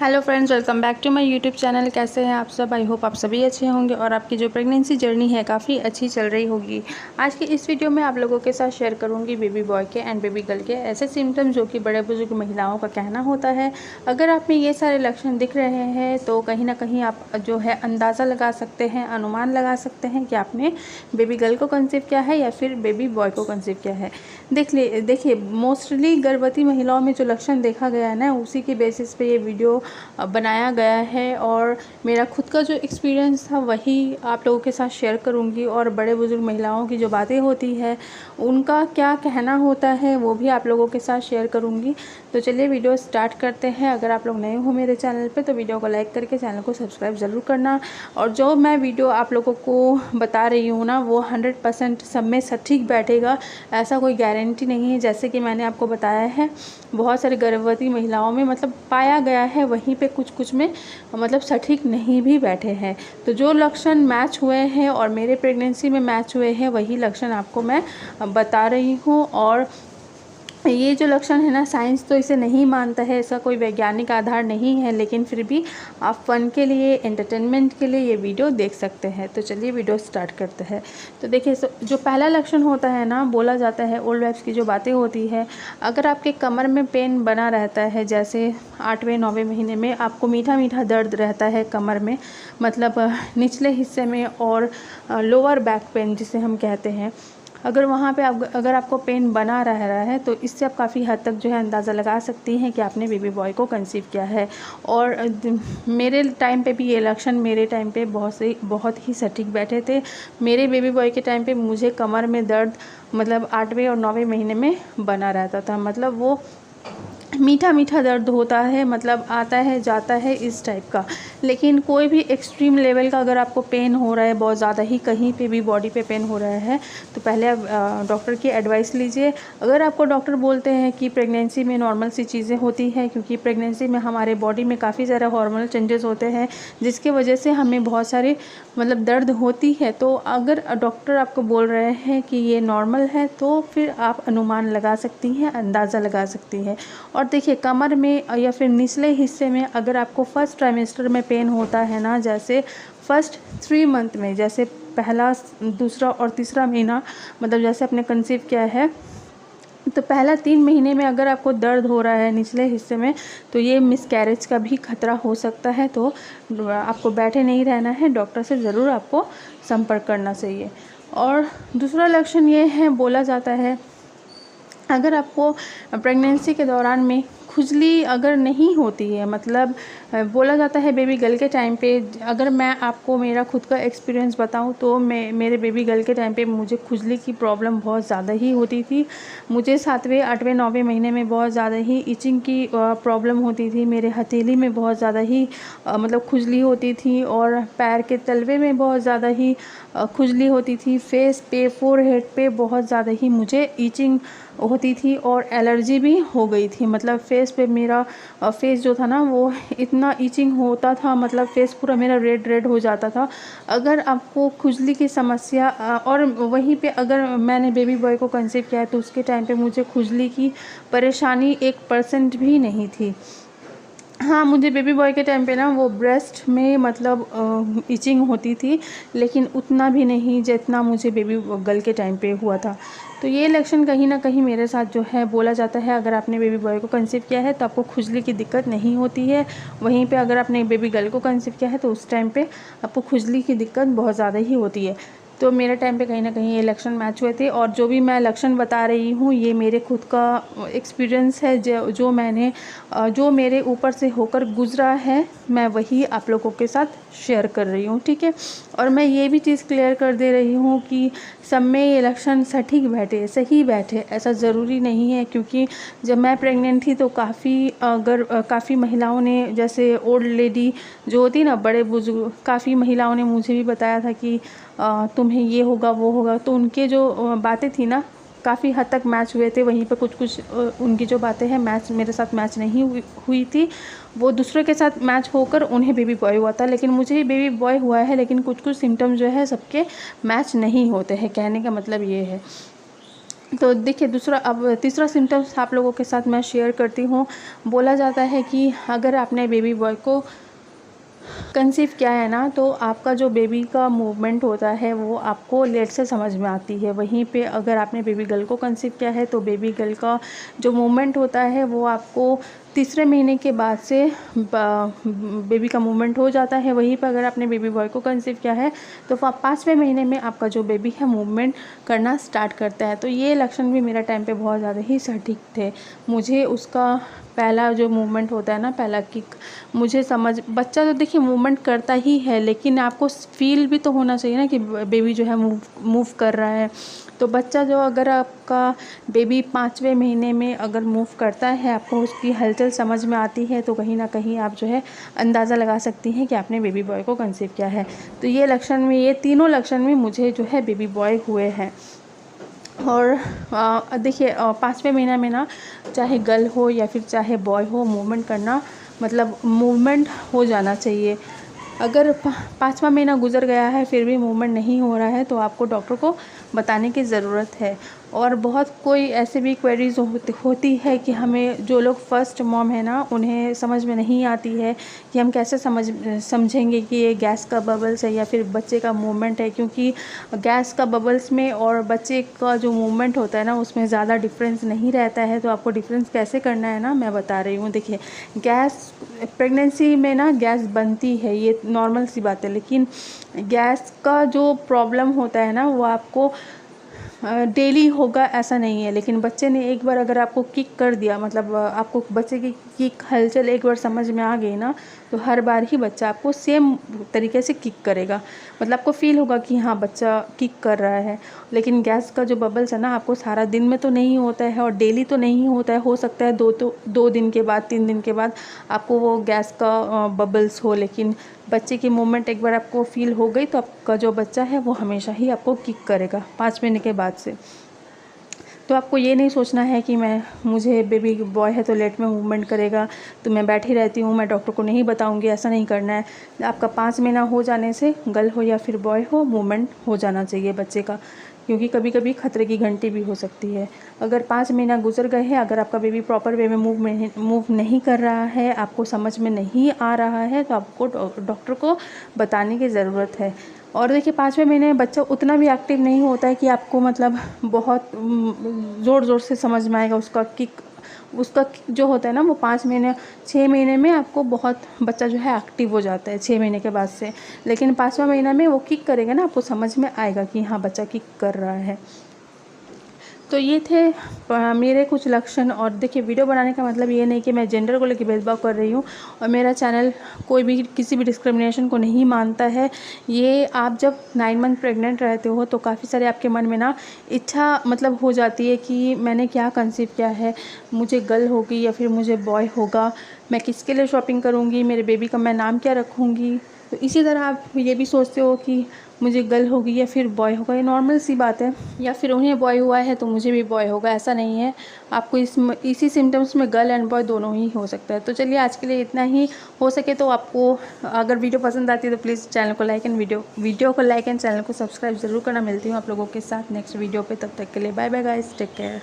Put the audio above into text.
Hello friends, welcome back to my YouTube channel. कैसे हैं आप सब? आई होप आप सभी अच्छे होंगे और आपकी जो प्रेगनेंसी जर्नी है काफ़ी अच्छी चल रही होगी। आज की इस वीडियो में आप लोगों के साथ शेयर करूंगी बेबी बॉय के एंड बेबी गर्ल के ऐसे सिम्टम्स जो कि बड़े बुजुर्ग महिलाओं का कहना होता है। अगर आप में ये सारे लक्षण दिख रहे हैं तो कहीं ना कहीं आप जो है अंदाज़ा लगा सकते हैं, अनुमान लगा सकते हैं कि आपने बेबी गर्ल को कंसीव किया है या फिर बेबी बॉय को कंसीव किया है। देखिए मोस्टली गर्भवती महिलाओं में जो लक्षण देखा गया है ना, उसी के बेसिस पे ये वीडियो बनाया गया है और मेरा खुद का जो एक्सपीरियंस था वही आप लोगों के साथ शेयर करूंगी और बड़े बुजुर्ग महिलाओं की जो बातें होती है उनका क्या कहना होता है वो भी आप लोगों के साथ शेयर करूंगी। तो चलिए वीडियो स्टार्ट करते हैं। अगर आप लोग नए हो मेरे चैनल पे तो वीडियो को लाइक करके चैनल को सब्सक्राइब ज़रूर करना। और जो मैं वीडियो आप लोगों को बता रही हूँ ना, वो 100% सब में सटीक बैठेगा, ऐसा कोई गारंटी नहीं है। जैसे कि मैंने आपको बताया है, बहुत सारी गर्भवती महिलाओं में मतलब पाया गया है, वहीं पे कुछ में मतलब सटीक नहीं भी बैठे हैं। तो जो लक्षण मैच हुए हैं और मेरे प्रेगनेंसी में मैच हुए हैं वही लक्षण आपको मैं बता रही हूँ। और ये जो लक्षण है ना, साइंस तो इसे नहीं मानता है, इसका कोई वैज्ञानिक आधार नहीं है, लेकिन फिर भी आप फन के लिए, एंटरटेनमेंट के लिए ये वीडियो देख सकते हैं। तो चलिए वीडियो स्टार्ट करते हैं। तो देखिए, जो पहला लक्षण होता है ना, बोला जाता है, ओल्ड वाइफ्स की जो बातें होती है, अगर आपके कमर में पेन बना रहता है, जैसे 8वें 9वें महीने में आपको मीठा मीठा दर्द रहता है कमर में, मतलब निचले हिस्से में, और लोअर बैक पेन जिसे हम कहते हैं, अगर वहाँ पे अगर आपको पेन बना रह रहा है तो इससे आप काफ़ी हद तक जो है अंदाज़ा लगा सकती हैं कि आपने बेबी बॉय को कंसीव किया है। और मेरे टाइम पे भी ये लक्षण मेरे टाइम पे बहुत ही सटीक बैठे थे। मेरे बेबी बॉय के टाइम पे मुझे कमर में दर्द मतलब 8वें और 9वें महीने में बना रहता था। मतलब वो मीठा मीठा दर्द होता है, मतलब आता है जाता है इस टाइप का। लेकिन कोई भी एक्सट्रीम लेवल का अगर आपको पेन हो रहा है, बहुत ज़्यादा ही कहीं पे भी बॉडी पे पेन हो रहा है, तो पहले आप डॉक्टर की एडवाइस लीजिए। अगर आपको डॉक्टर बोलते हैं कि प्रेगनेंसी में नॉर्मल सी चीज़ें होती हैं, क्योंकि प्रेगनेंसी में हमारे बॉडी में काफ़ी सारे हार्मोनल चेंजेस होते हैं जिसकी वजह से हमें बहुत सारे मतलब दर्द होती है, तो अगर डॉक्टर आपको बोल रहे हैं कि ये नॉर्मल है तो फिर आप अनुमान लगा सकती हैं, अंदाज़ा लगा सकती हैं। और देखिए, कमर में या फिर निचले हिस्से में अगर आपको फर्स्ट ट्राइमेस्टर में पेन होता है ना, जैसे फर्स्ट 3 मंथ में, जैसे पहला, दूसरा और तीसरा महीना, मतलब जैसे आपने कंसीव किया है तो पहला 3 महीने में अगर आपको दर्द हो रहा है निचले हिस्से में, तो ये मिसकैरेज का भी खतरा हो सकता है। तो आपको बैठे नहीं रहना है, डॉक्टर से ज़रूर आपको संपर्क करना चाहिए। और दूसरा लक्षण ये है, बोला जाता है, अगर आपको प्रेगनेंसी के दौरान में खुजली अगर नहीं होती है, मतलब बोला जाता है बेबी गर्ल के टाइम पे, अगर मैं आपको मेरा खुद का एक्सपीरियंस बताऊं तो मेरे बेबी गर्ल के टाइम पे मुझे खुजली की प्रॉब्लम बहुत ज़्यादा ही होती थी। मुझे 7वें 8वें 9वें महीने में बहुत ज़्यादा ही इचिंग की प्रॉब्लम होती थी। मेरे हथेली में बहुत ज़्यादा ही मतलब खुजली होती थी, और पैर के तलवे में बहुत ज़्यादा ही खुजली होती थी। फेस पे, फोरहेड पे बहुत ज़्यादा ही मुझे इचिंग होती थी और एलर्जी भी हो गई थी। मतलब फेस पे मेरा फेस जो था ना, वो इतना इचिंग होता था, मतलब फेस पूरा मेरा रेड रेड हो जाता था। अगर आपको खुजली की समस्या और वहीं पे अगर मैंने बेबी बॉय को कंसीव किया है तो उसके टाइम पे मुझे खुजली की परेशानी 1% भी नहीं थी। हाँ, मुझे बेबी बॉय के टाइम पे ना वो ब्रेस्ट में मतलब इचिंग होती थी, लेकिन उतना भी नहीं जितना मुझे बेबी गर्ल के टाइम पे हुआ था। तो ये लक्षण कहीं ना कहीं मेरे साथ जो है, बोला जाता है अगर आपने बेबी बॉय को कंसीव किया है तो आपको खुजली की दिक्कत नहीं होती है। वहीं पे अगर आपने बेबी गर्ल को कंसीव किया है तो उस टाइम पे आपको खुजली की दिक्कत बहुत ज़्यादा ही होती है। तो मेरे टाइम पे कहीं ना कहीं ये लक्षण मैच हुए थे। और जो भी मैं लक्षण बता रही हूँ ये मेरे खुद का एक्सपीरियंस है, जो मेरे ऊपर से होकर गुजरा है, मैं वही आप लोगों के साथ शेयर कर रही हूँ, ठीक है। और मैं ये भी चीज़ क्लियर कर दे रही हूँ कि सब में ये लक्षण सटीक बैठे, सही बैठे, ऐसा ज़रूरी नहीं है। क्योंकि जब मैं प्रेग्नेंट थी तो काफ़ी महिलाओं ने, जैसे ओल्ड लेडी जो होती ना, बड़े बुजुर्ग, काफ़ी महिलाओं ने मुझे भी बताया था कि तुम्हें ये होगा वो होगा। तो उनके जो बातें थी ना, काफ़ी हद तक मैच हुए थे। वहीं पे कुछ उनकी जो बातें हैं मैच मेरे साथ मैच नहीं हुई थी। वो दूसरे के साथ मैच होकर उन्हें बेबी बॉय हुआ था, लेकिन मुझे भी बेबी बॉय हुआ है। लेकिन कुछ सिम्टम्स जो है सबके मैच नहीं होते हैं, कहने का मतलब ये है। तो देखिए अब तीसरा सिम्टम्स आप लोगों के साथ मैं शेयर करती हूँ। बोला जाता है कि अगर आपने बेबी बॉय को कंसीव किया है ना, तो आपका जो बेबी का मूवमेंट होता है वो आपको लेट से समझ में आती है। वहीं पे अगर आपने बेबी गर्ल को कंसीव किया है तो बेबी गर्ल का जो मूवमेंट होता है वो आपको तीसरे महीने के बाद से बेबी का मूवमेंट हो जाता है। वहीं पर अगर आपने बेबी बॉय को कंसीव किया है तो 5वें महीने में आपका जो बेबी है मूवमेंट करना स्टार्ट करता है। तो ये लक्षण भी मेरा टाइम पे बहुत ज़्यादा ही सटीक थे। मुझे उसका पहला जो मूवमेंट होता है ना, पहला किक, मुझे समझ, बच्चा तो देखिए मूवमेंट करता ही है, लेकिन आपको फील भी तो होना चाहिए ना कि बेबी जो है मूव कर रहा है। तो बच्चा जो, अगर आपका बेबी 5वें महीने में अगर मूव करता है, आपको उसकी हलचल समझ में आती है, तो कहीं ना कहीं आप जो है अंदाज़ा लगा सकती हैं कि आपने बेबी बॉय को कंसीव किया है। तो ये तीनों लक्षण में मुझे जो है बेबी बॉय हुए हैं। और देखिए 5वें महीना में ना, चाहे गर्ल हो या फिर चाहे बॉय हो, मूवमेंट करना मतलब मूवमेंट हो जाना चाहिए। अगर 5वां महीना गुजर गया है फिर भी मूवमेंट नहीं हो रहा है तो आपको डॉक्टर को बताने की ज़रूरत है। और बहुत कोई ऐसे भी क्वेरीज होती है कि हमें, जो लोग फर्स्ट मॉम है ना, उन्हें समझ में नहीं आती है कि हम कैसे समझेंगे कि ये गैस का बबल्स है या फिर बच्चे का मूवमेंट है, क्योंकि गैस का बबल्स में और बच्चे का जो मूवमेंट होता है ना, उसमें ज़्यादा डिफरेंस नहीं रहता है। तो आपको डिफरेंस कैसे करना है ना, मैं बता रही हूँ। देखिए, गैस प्रेगनेंसी में ना गैस बनती है, ये नॉर्मल सी बात है, लेकिन गैस का जो प्रॉब्लम होता है ना वो आपको डेली होगा ऐसा नहीं है। लेकिन बच्चे ने एक बार अगर आपको किक कर दिया, मतलब आपको बच्चे की किक हलचल एक बार समझ में आ गई ना, तो हर बार ही बच्चा आपको सेम तरीके से किक करेगा। मतलब आपको फील होगा कि हाँ बच्चा किक कर रहा है। लेकिन गैस का जो बबल्स है ना, आपको सारा दिन में तो नहीं होता है और डेली तो नहीं होता है। हो सकता है 2 दिन के बाद, 3 दिन के बाद आपको वो गैस का बबल्स हो, लेकिन बच्चे की मूवमेंट एक बार आपको फील हो गई तो आपका जो बच्चा है वो हमेशा ही आपको किक करेगा 5 महीने के बाद से। तो आपको ये नहीं सोचना है कि मुझे बेबी बॉय है तो लेट में मूवमेंट करेगा तो मैं बैठी रहती हूँ, मैं डॉक्टर को नहीं बताऊँगी, ऐसा नहीं करना है। आपका 5 महीना हो जाने से, गर्ल हो या फिर बॉय हो, मूवमेंट हो जाना चाहिए बच्चे का, क्योंकि कभी कभी खतरे की घंटी भी हो सकती है। अगर 5 महीना गुजर गए हैं, अगर आपका बेबी प्रॉपर वे में मूव नहीं कर रहा है, आपको समझ में नहीं आ रहा है, तो आपको डॉक्टर को बताने की ज़रूरत है। और देखिए 5वें महीने में बच्चा उतना भी एक्टिव नहीं होता है कि आपको मतलब बहुत ज़ोर ज़ोर से समझ में आएगा। उसका जो होता है ना, वो 6 महीने में आपको बहुत बच्चा जो है एक्टिव हो जाता है 6 महीने के बाद से। लेकिन 5वां महीना में वो किक करेगा ना, आपको समझ में आएगा कि हाँ बच्चा किक कर रहा है। तो ये थे मेरे कुछ लक्षण। और देखिए, वीडियो बनाने का मतलब ये नहीं कि मैं जेंडर को लेकर भेदभाव कर रही हूँ, और मेरा चैनल कोई भी किसी भी डिस्क्रिमिनेशन को नहीं मानता है। ये आप जब 9 मंथ प्रेग्नेंट रहते हो तो काफ़ी सारे आपके मन में ना इच्छा मतलब हो जाती है कि मैंने क्या कंसीव किया है, मुझे गर्ल होगी या फिर मुझे बॉय होगा, मैं किसके लिए शॉपिंग करूँगी, मेरे बेबी का मैं नाम क्या रखूँगी। तो इसी तरह आप ये भी सोचते हो कि मुझे गर्ल होगी या फिर बॉय होगा, ये नॉर्मल सी बात है। या फिर उन्हें बॉय हुआ है तो मुझे भी बॉय होगा, ऐसा नहीं है। आपको इसी सिम्टम्स में गर्ल एंड बॉय दोनों ही हो सकता है। तो चलिए, आज के लिए इतना ही। हो सके तो आपको अगर वीडियो पसंद आती है तो प्लीज़ चैनल को लाइक एंड वीडियो को लाइक एंड चैनल को सब्सक्राइब ज़रूर करना। मिलती हूँ आप लोगों के साथ नेक्स्ट वीडियो पे, तब तक के लिए bye bye guys, take care.